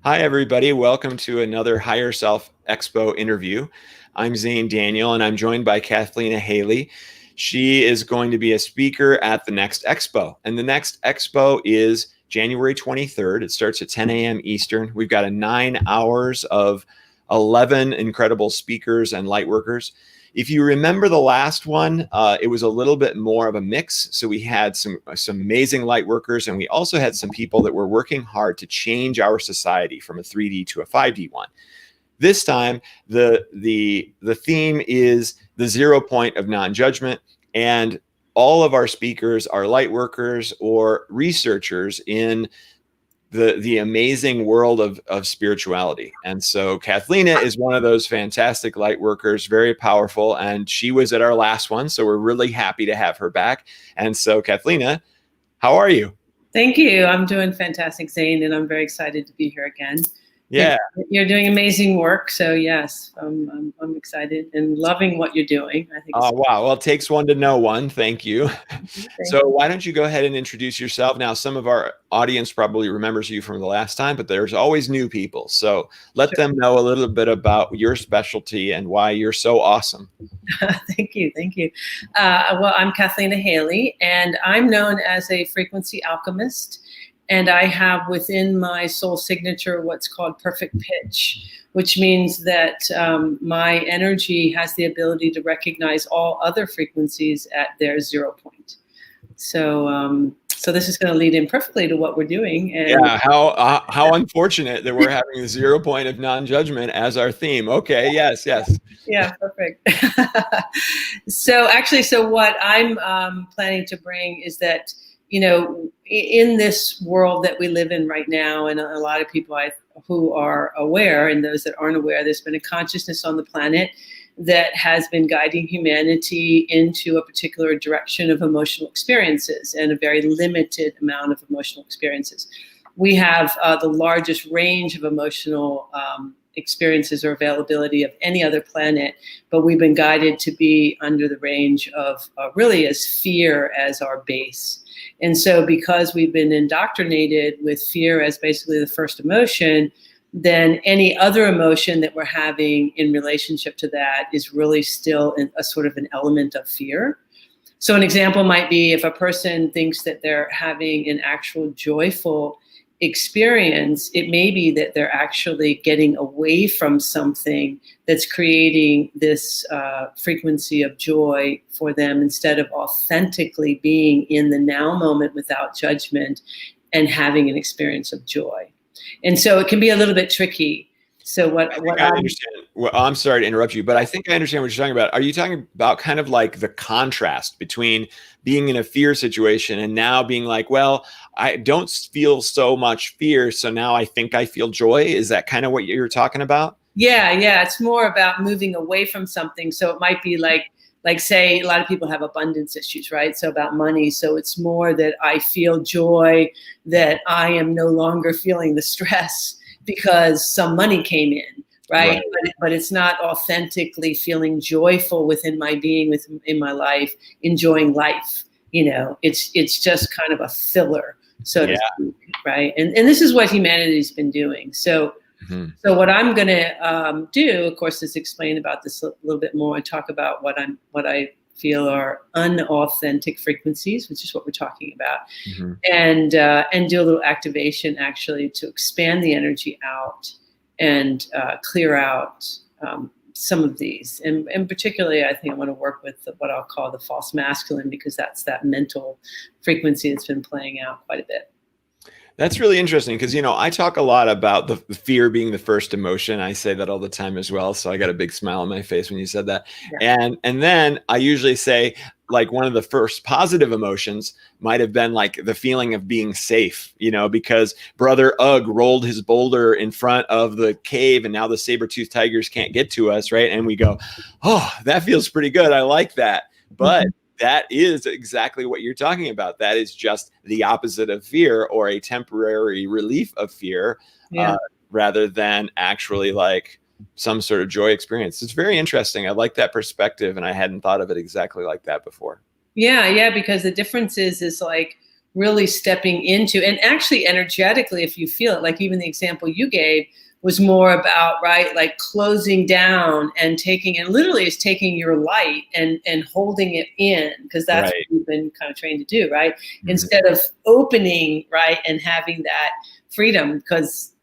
Hi, everybody. Welcome to another Higher Self Expo interview. I'm Zane Daniel, and I'm joined by Cathleena Hailley. She is going to be a speaker at the next expo, and the next expo is January 23rd. It starts at 10 a.m. Eastern. We've got a 9 hours of 11 incredible speakers and lightworkers. If you remember the last one, it was a little bit more of a mix. So we had some amazing light workers, and we also had some people that were working hard to change our society from a 3D to a 5D one. This time, the theme is the 0 point of non-judgment, and all of our speakers are light workers or researchers in the amazing world of spirituality. And so Cathleena is one of those fantastic light workers, very powerful, and she was at our last one, so we're really happy to have her back. And so Cathleena, how are you? Thank you. I'm doing fantastic, Zane, and I'm very excited to be here again. Yeah. You're doing amazing work. So yes, I'm excited and loving what you're doing. I think. Oh, wow. Well, it takes one to know one. Thank you. Thank So why don't you go ahead and introduce yourself? Now, some of our audience probably remembers you from the last time, but there's always new people. So let them know a little bit about your specialty and why you're so awesome. Thank you. Thank you. Well, I'm Cathleena Hailley, and I'm known as a frequency alchemist. And I have within my soul signature what's called perfect pitch, which means that my energy has the ability to recognize all other frequencies at their 0 point. So this is going to lead in perfectly to what we're doing. And yeah, how unfortunate that we're having the 0 point of non-judgment as our theme. Okay, yes. Yeah, perfect. So what I'm planning to bring is that, in this world that we live in right now, and a lot of people who are aware and those that aren't aware, there's been a consciousness on the planet that has been guiding humanity into a particular direction of emotional experiences and a very limited amount of emotional experiences. We have the largest range of emotional experiences or availability of any other planet, but we've been guided to be under the range of really as fear as our base. And so because we've been indoctrinated with fear as basically the first emotion, then any other emotion that we're having in relationship to that is really still a sort of an element of fear. So an example might be if a person thinks that they're having an actual joyful experience, it may be that they're actually getting away from something that's creating this frequency of joy for them instead of authentically being in the now moment without judgment and having an experience of joy. And so it can be a little bit tricky. So I understand. Well, I'm sorry to interrupt you, but I think I understand what you're talking about. Are you talking about kind of like the contrast between being in a fear situation and now being like, well, I don't feel so much fear, so now I think I feel joy? Is that kind of what you're talking about? Yeah. It's more about moving away from something. So it might be like say a lot of people have abundance issues, right? So about money. So it's more that I feel joy that I am no longer feeling the stress because some money came in, right? But it's not authentically feeling joyful within my being, in my life, enjoying life. It's just kind of a filler, so to speak, right? And this is what humanity's been doing. So what I'm going to do, of course, is explain about this a little bit more and talk about what I feel are unauthentic frequencies, which is what we're talking about, and do a little activation actually to expand the energy out and clear out some of these. And particularly, I think I want to work with what I'll call the false masculine, because that's that mental frequency that's been playing out quite a bit. That's really interesting because, I talk a lot about the fear being the first emotion. I say that all the time as well. So I got a big smile on my face when you said that. Yeah. And then I usually say, like, one of the first positive emotions might have been like the feeling of being safe, because Brother Ugg rolled his boulder in front of the cave and now the saber-toothed tigers can't get to us, right? And we go, oh, that feels pretty good. I like that. But that is exactly what you're talking about. That is just the opposite of fear, or a temporary relief of fear, rather than actually like some sort of joy experience. It's very interesting. I like that perspective, and I hadn't thought of it exactly like that before. Yeah, because the difference is like really stepping into, and actually energetically, if you feel it, like even the example you gave was more about, right, like closing down and taking, and literally is taking your light and holding it in, because that's Right. what you've been kind of trained to do, right? Mhm. Instead of opening, right, and having that freedom, because,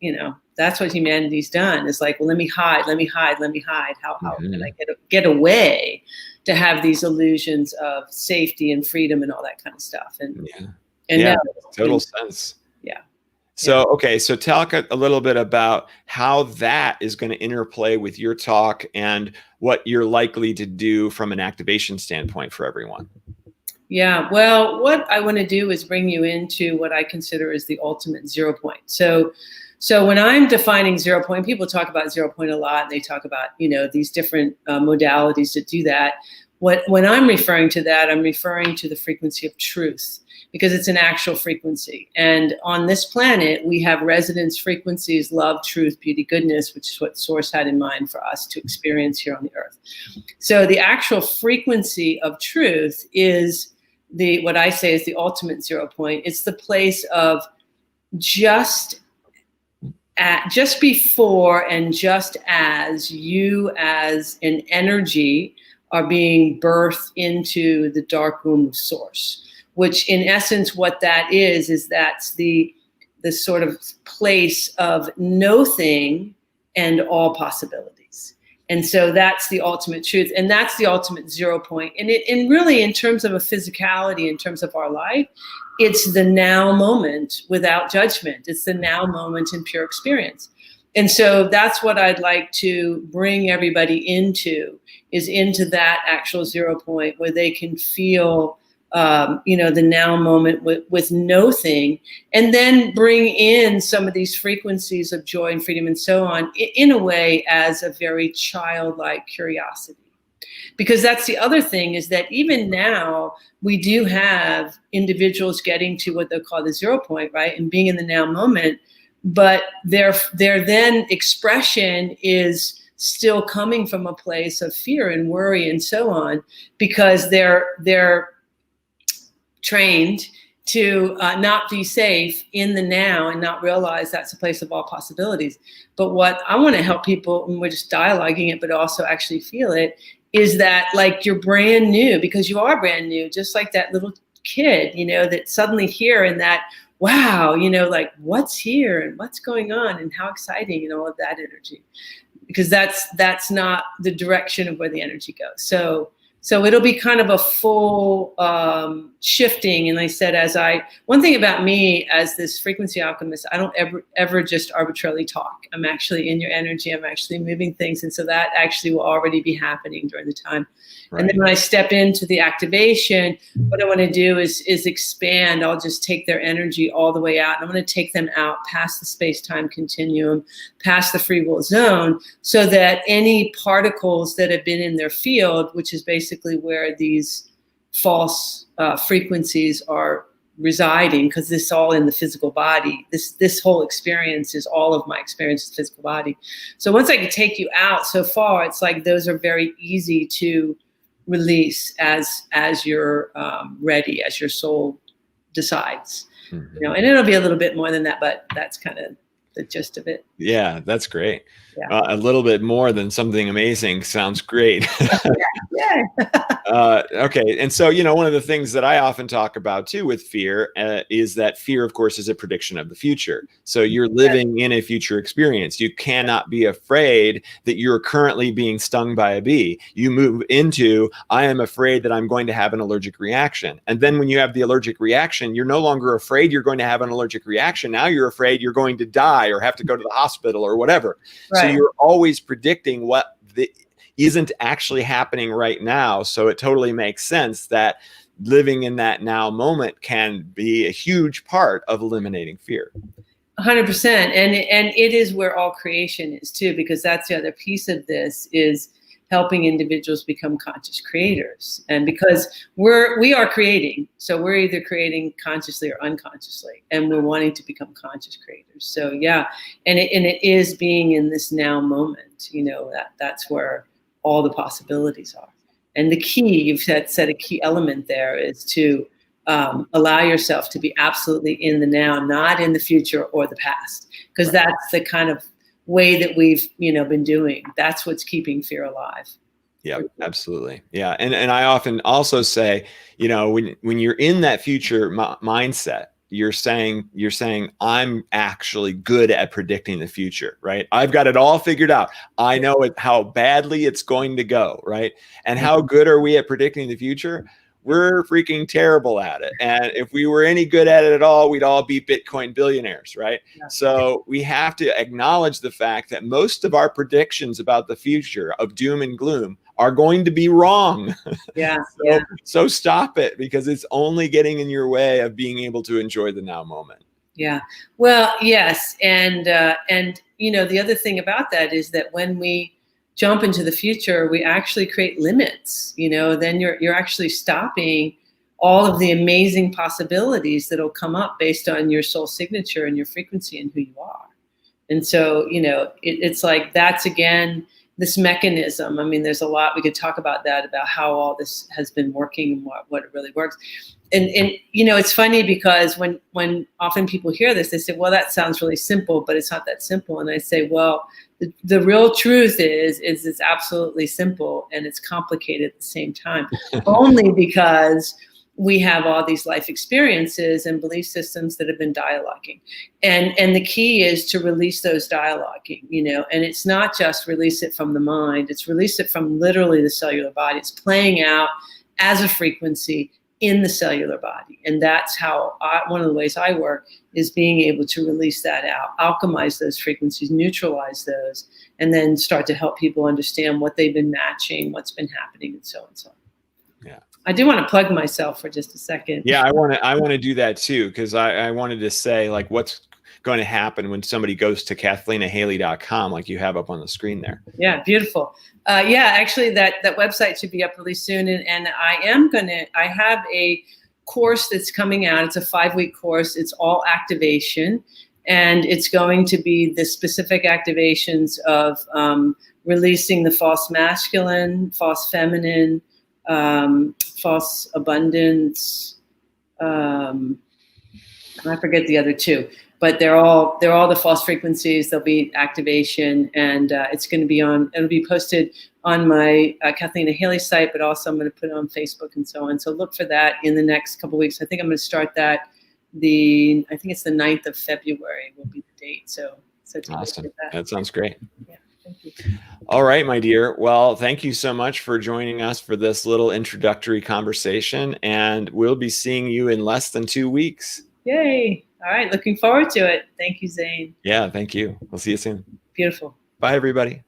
that's what humanity's done. It's like, well, let me hide, let me hide, let me hide. How can I get away to have these illusions of safety and freedom and all that kind of stuff? And Yeah, now, total sense. yeah. So, okay, so talk a little bit about how that is going to interplay with your talk and what you're likely to do from an activation standpoint for everyone. Yeah, well, what I want to do is bring you into what I consider is the ultimate 0 point. So when I'm defining 0 point, people talk about 0 point a lot, and they talk about, these different modalities that do that. When I'm referring to that, I'm referring to the frequency of truth, because it's an actual frequency. And on this planet, we have resonance frequencies: love, truth, beauty, goodness, which is what Source had in mind for us to experience here on the earth. So the actual frequency of truth is what I say is the ultimate 0 point. It's the place of just before and just as you as an energy are being birthed into the dark womb of Source, which in essence what that is that's the sort of place of no thing and all possibilities. And so that's the ultimate truth, and that's the ultimate 0 point. And really, in terms of a physicality, in terms of our life, it's the now moment without judgment. It's the now moment in pure experience. And so that's what I'd like to bring everybody into that actual 0 point, where they can feel the now moment with no thing, and then bring in some of these frequencies of joy and freedom and so on, in a way, as a very childlike curiosity. Because that's the other thing, is that even now we do have individuals getting to what they call the 0 point, right, and being in the now moment, but their then expression is still coming from a place of fear and worry and so on, because they're trained to not be safe in the now and not realize that's a place of all possibilities. But what I want to help people, and we're just dialoguing it, but also actually feel it, is that, like, you're brand new, because you are brand new, just like that little kid, that suddenly here, and that, wow, like, what's here and what's going on and how exciting, and all of that energy, because that's not the direction of where the energy goes. So it'll be kind of a full shifting. And I said, one thing about me as this frequency alchemist, I don't ever just arbitrarily talk. I'm actually in your energy. I'm actually moving things. And so that actually will already be happening during the time. Right. And then when I step into the activation, what I want to do is expand. I'll just take their energy all the way out. I'm going to take them out past the space-time continuum, past the free will zone, so that any particles that have been in their field, which is basically where these false frequencies are residing, because this is all in the physical body. This whole experience is all of my experience in the physical body. So once I can take you out so far, it's like those are very easy to release as you're ready, as your soul decides. Mm-hmm. And it'll be a little bit more than that, but that's kind of the gist of it. Yeah, that's great. Yeah. A little bit more than something amazing sounds great. Yeah. Okay. And so, one of the things that I often talk about too with fear is that fear, of course, is a prediction of the future. So you're living in a future experience. You cannot be afraid that you're currently being stung by a bee. You move into, I am afraid that I'm going to have an allergic reaction. And then when you have the allergic reaction, you're no longer afraid you're going to have an allergic reaction. Now you're afraid you're going to die or have to go to the hospital or whatever. Right. So you're always predicting what isn't actually happening right now. So it totally makes sense that living in that now moment can be a huge part of eliminating fear. 100%. And it is where all creation is too, because that's the other piece of this, is helping individuals become conscious creators. And because we are creating, so we're either creating consciously or unconsciously, and we're wanting to become conscious creators. So yeah, and it is being in this now moment, that's where all the possibilities are. And the key, you've said a key element there, is to allow yourself to be absolutely in the now, not in the future or the past, because that's the kind of way that we've, been doing. That's what's keeping fear alive. Yeah, absolutely. Yeah. And I often also say, when you're in that future mindset, you're saying I'm actually good at predicting the future, right? I've got it all figured out. I know how badly it's going to go, right? And how good are we at predicting the future? We're freaking terrible at it. And if we were any good at it at all, we'd all be Bitcoin billionaires, right? Yeah. So we have to acknowledge the fact that most of our predictions about the future of doom and gloom are going to be wrong. Yeah. So stop it, because it's only getting in your way of being able to enjoy the now moment. Yeah. Well, yes. And the other thing about that is that when we jump into the future, we actually create limits, then you're actually stopping all of the amazing possibilities that'll come up based on your soul signature and your frequency and who you are. And so, it's like, that's again, this mechanism. I mean, there's a lot we could talk about that, about how all this has been working and what it really works. And it's funny because when often people hear this, they say, well, that sounds really simple, but it's not that simple. And I say, well, the real truth is it's absolutely simple, and it's complicated at the same time, only because we have all these life experiences and belief systems that have been dialoguing. And the key is to release those dialoguing, and it's not just release it from the mind, it's release it from literally the cellular body. It's playing out as a frequency in the cellular body. And that's how one of the ways I work is being able to release that out, alchemize those frequencies, neutralize those, and then start to help people understand what they've been matching, what's been happening, and so on and so on. Yeah. I do want to plug myself for just a second. Yeah, I want to do that too, because I wanted to say, like, what's going to happen when somebody goes to CathleenaHailley.com, like you have up on the screen there. Yeah, beautiful. Actually, that website should be up really soon, and I have a course that's coming out. It's a 5-week course. It's all activation, and it's going to be the specific activations of releasing the false masculine, false feminine, false abundance. I forget the other two, but they're all the false frequencies. There'll be activation, and it'll be posted on my Cathleena Hailley site, but also I'm going to put it on Facebook and so on. So look for that in the next couple of weeks. I think I'm going to start that. I think it's the 9th of February will be the date. So awesome. That sounds great. Yeah. Thank you. All right, my dear. Well, thank you so much for joining us for this little introductory conversation, and we'll be seeing you in less than 2 weeks. Yay. All right. Looking forward to it. Thank you, Zane. Yeah, thank you. We'll see you soon. Beautiful. Bye, everybody.